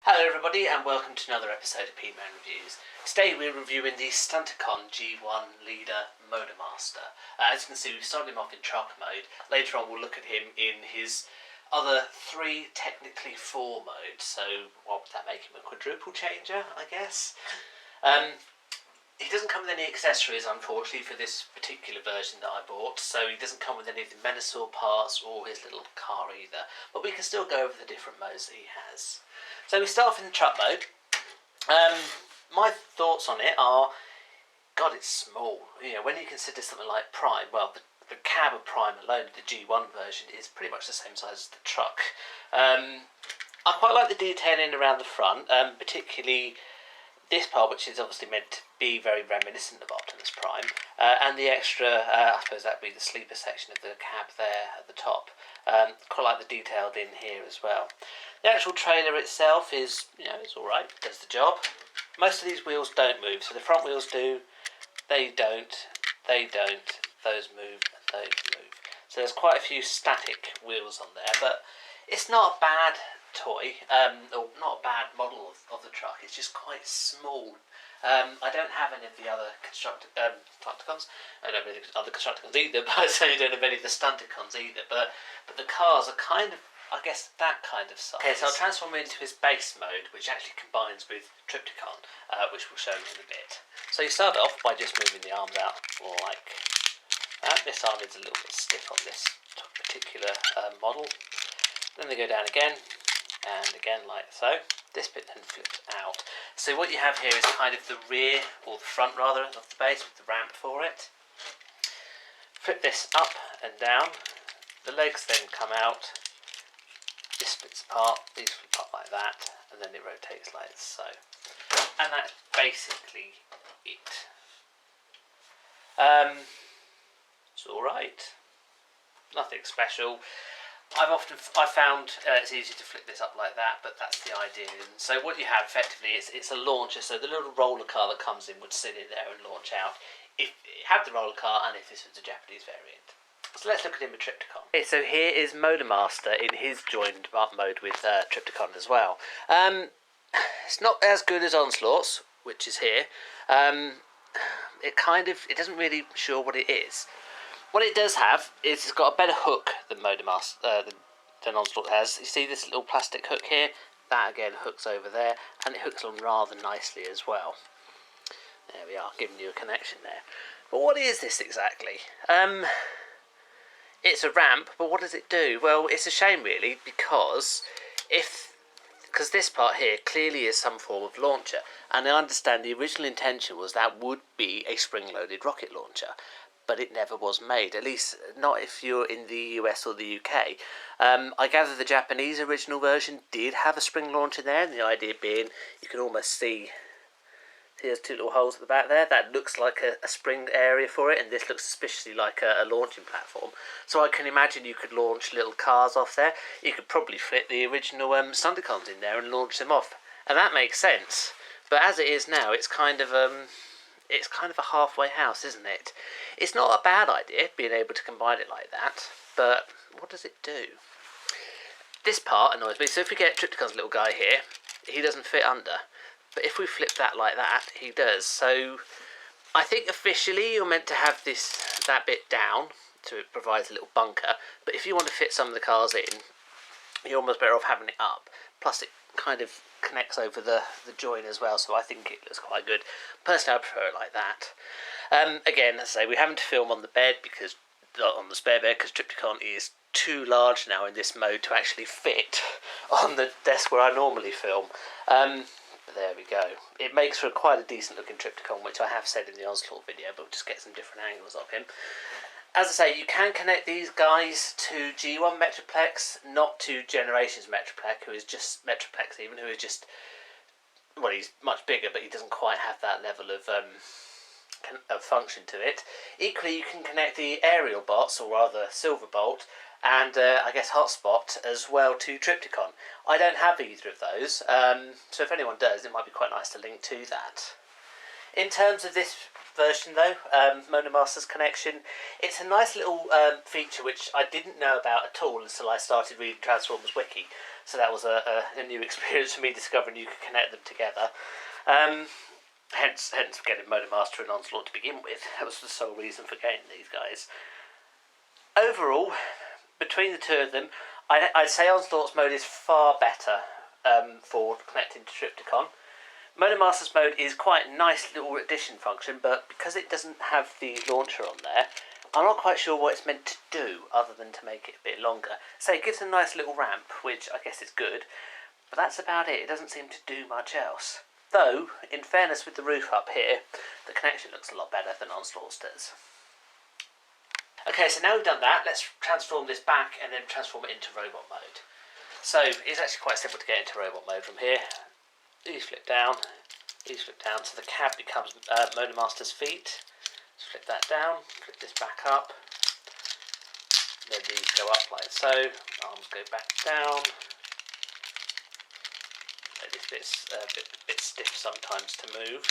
Hello everybody and welcome to another episode of Peteman Reviews. Today we're reviewing the Stunticon G1 Leader Motormaster. As you can see, we've started him off in truck mode. Later on we'll look at him in his other three, technically four modes. So what would that make him, a quadruple changer, I guess? He doesn't come with any accessories, unfortunately, for this particular version that I bought, so he doesn't come with any of the Menasor parts or his little car either, but we can still go over the different modes that he has. So we start off in the truck mode. My thoughts on it are, God, it's small. You know, when you consider something like Prime, well, the cab of Prime alone, the G1 version, is pretty much the same size as the truck. I quite like the detailing around the front, particularly this part, which is obviously meant to be very reminiscent of Optimus Prime, and the extra, I suppose that would be the sleeper section of the cab there at the top. Quite like the detailed in here as well. The actual trailer itself is, it's alright, does the job. Most of these wheels don't move, so the front wheels do, they don't, those move, and those move. So there's quite a few static wheels on there, but it's not a bad toy, or not a bad model of the truck. It's just quite small. I don't have any of the other Trypticons. I don't have any other Constructicons either, but I certainly don't have any of the Stunticons either. But the cars are kind of, I guess, that kind of size. Okay, so I'll transform him into his base mode, which actually combines with Trypticon, which we'll show you in a bit. So you start off by just moving the arms out like that. This arm is a little bit stiff on this particular model. Then they go down again, and again like so. This bit then flips out. So what you have here is kind of the rear, or the front rather, of the base with the ramp for it. Flip this up and down. The legs then come out. This splits apart, these flip up like that, and then it rotates like so. And that's basically it. It's alright. Nothing special. I found it's easy to flip this up like that, but that's the idea. And so what you have effectively is it's a launcher, so the little roller car that comes in would sit in there and launch out if it had the roller car and if this was a Japanese variant. So let's look at him with Trypticon. Okay, so here is Motormaster in his joined up mode with Trypticon as well. It's not as good as Onslaught's, which is here. It doesn't really show what it is. What it does have is it's got a better hook than Motormaster, than Onslaught has. You see this little plastic hook here? That again hooks over there, and it hooks on rather nicely as well. There we are, giving you a connection there. But what is this exactly? It's a ramp, but what does it do? Well, it's a shame really, because this part here clearly is some form of launcher, and I understand the original intention was that would be a spring-loaded rocket launcher. But it never was made, at least not if you're in the US or the UK. I gather the Japanese original version did have a spring launcher there, and the idea being you can almost see, there's two little holes at the back there, that looks like a spring area for it, and this looks suspiciously like a launching platform. So I can imagine you could launch little cars off there. You could probably fit the original Stunticons in there and launch them off, and that makes sense. But as it is now, it's kind of a halfway house, isn't it? It's not a bad idea, being able to combine it like that, but what does it do? This part annoys me. So if we get Trypticon's little guy here, he doesn't fit under. But if we flip that like that, he does. So I think officially you're meant to have that bit down, so it provides a little bunker. But if you want to fit some of the cars in, you're almost better off having it up. Plus it kind of connects over the join as well, so I think it looks quite good. Personally, I prefer it like that. Again, as I say, we haven't to film on the bed on the spare bed because Trypticon is too large now in this mode to actually fit on the desk where I normally film. But there we go. It makes for quite a decent looking Trypticon, which I have said in the Onslaught video, but we'll just get some different angles of him. As I say, you can connect these guys to G1 Metroplex, not to Generations Metroplex, who is just Metroplex even, who is just, well, he's much bigger, but he doesn't quite have that level of function to it. Equally, you can connect the aerial bots, or rather Silverbolt, and I guess Hotspot as well to Trypticon. I don't have either of those, so if anyone does, it might be quite nice to link to that. In terms of this version though, Motormaster's connection, it's a nice little feature which I didn't know about at all until I started reading Transformers Wiki. So that was a new experience for me, discovering you could connect them together. Hence getting Motormaster and Onslaught to begin with. That was the sole reason for getting these guys. Overall, between the two of them, I'd say Onslaught's mode is far better for connecting to Trypticon. Motormaster's mode is quite a nice little addition function, but because it doesn't have the launcher on there, I'm not quite sure what it's meant to do other than to make it a bit longer. So it gives a nice little ramp, which I guess is good, but that's about it. It doesn't seem to do much else. Though, in fairness with the roof up here, the connection looks a lot better than Onslaught's does. Okay, so now we've done that, let's transform this back and then transform it into robot mode. So it's actually quite simple to get into robot mode from here. These flip down, so the cab becomes Motormaster's feet. Let's flip that down, flip this back up. Then these go up like so, arms go back down. This bit's a bit stiff sometimes to move.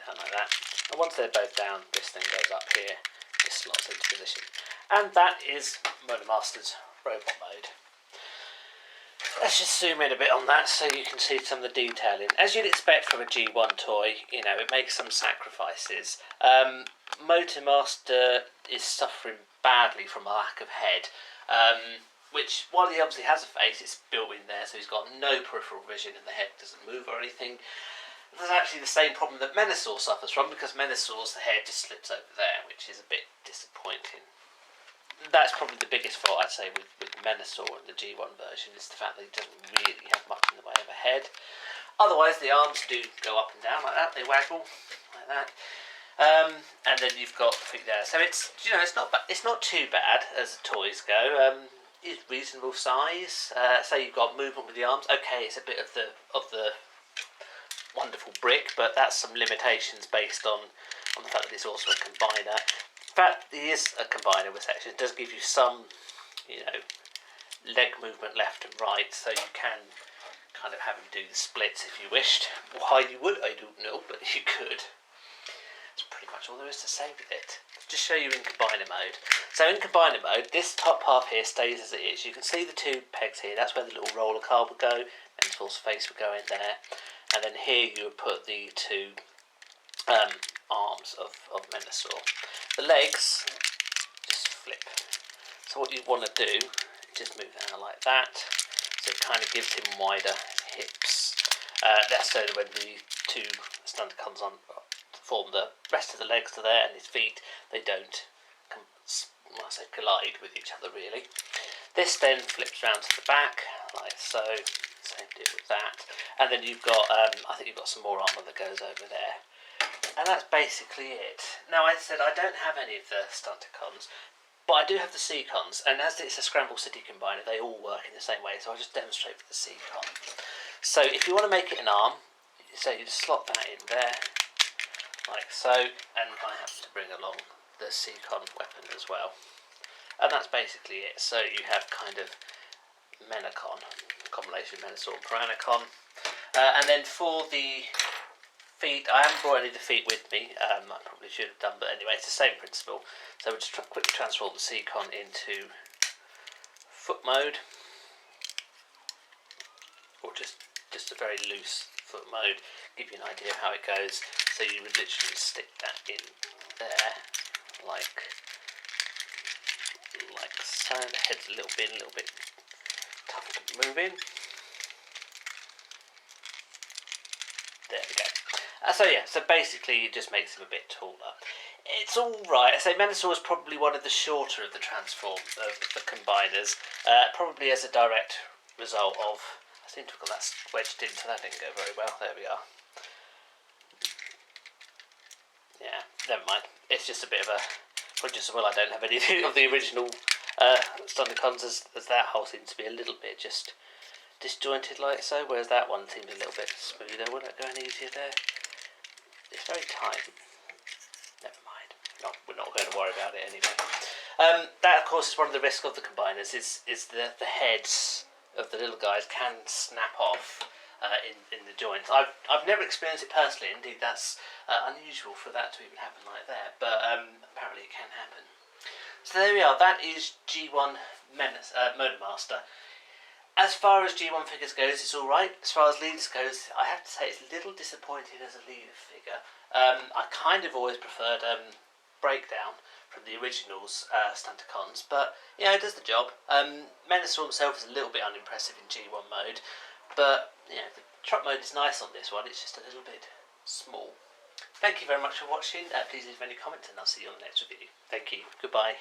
Down like that. And once they're both down, this thing goes up here, this slots into position. And that is Motormaster's robot mode. Let's just zoom in a bit on that so you can see some of the detailing. As you'd expect from a G1 toy, you know, it makes some sacrifices. Motormaster is suffering badly from a lack of head, which, while he obviously has a face, it's built in there, so he's got no peripheral vision and the head doesn't move or anything. There's actually the same problem that Menasor suffers from, because Menasor's the head just slips over there, which is a bit disappointing. That's probably the biggest fault, I'd say, with Menasor and the G1 version, is the fact that he doesn't really have much in the way of a head. Otherwise, the arms do go up and down like that, they waggle like that. And then you've got the feet there. So it's, you know, it's not too bad as the toys go. It's reasonable size. So you've got movement with the arms. Okay, it's a bit of the wonderful brick, but that's some limitations based on the fact that it's also a combiner. In fact, it is a combiner with sections. It does give you some, you know, leg movement left and right, so you can kind of have him do the splits if you wished. Why you would, I don't know, but you could. That's pretty much all there is to say with it. Just show you in combiner mode. So in combiner mode, this top half here stays as it is. You can see the two pegs here. That's where the little roller car would go, and Mentor's face would go in there. And then here you would put the two arms of Menasor. The legs just flip. So what you want to do is just move down like that. So it kind of gives him wider hips. That's so that when the two Stunticons form, the rest of the legs are there and his feet, they don't collide with each other really. This then flips round to the back like so. Same deal with that. And then you've got, I think you've got some more armour that goes over there. And that's basically it. Now, I said I don't have any of the Stunticons, but I do have the C-Cons, and as it's a Scramble City combiner, they all work in the same way, so I'll just demonstrate with the C-Con. So if you want to make it an arm, so you just slot that in there, like so, and I have to bring along the C-Con weapon as well. And that's basically it. So you have kind of Menacon, a combination of Menasor and Piranicon. And then for the feet, I haven't brought any of the feet with me, I probably should have done, but anyway, it's the same principle. So we'll just quickly transform the C-Con into foot mode, or just a very loose foot mode, give you an idea of how it goes. So you would literally stick that in there, like so. The head's a little bit tough to move in. There we go. So yeah, so basically it just makes him a bit taller. It's alright. I say Menasor is probably one of the shorter of the the combiners, probably as a direct result of, I seem to have got that wedged in, so that didn't go very well. There we are. Yeah, never mind. It's just a bit of a, just as well I don't have any of the original Stunticons, as that hole seems to be a little bit just disjointed like so, whereas that one seems a little bit smoother. Would that go any easier there? It's very tight. Never mind. We're not going to worry about it anyway. That, of course, is one of the risks of the combiners, is the heads of the little guys can snap off in the joints. I've never experienced it personally. Indeed, that's unusual for that to even happen like that. But apparently, it can happen. So there we are. That is G1 Motormaster. As far as G1 figures goes, it's alright. As far as leaders goes, I have to say it's a little disappointing as a leader figure. I kind of always preferred Breakdown from the originals Stunticons, but yeah, it does the job. Menasor himself is a little bit unimpressive in G1 mode, but yeah, the truck mode is nice on this one. It's just a little bit small. Thank you very much for watching. Please leave any comments and I'll see you on the next review. Thank you. Goodbye.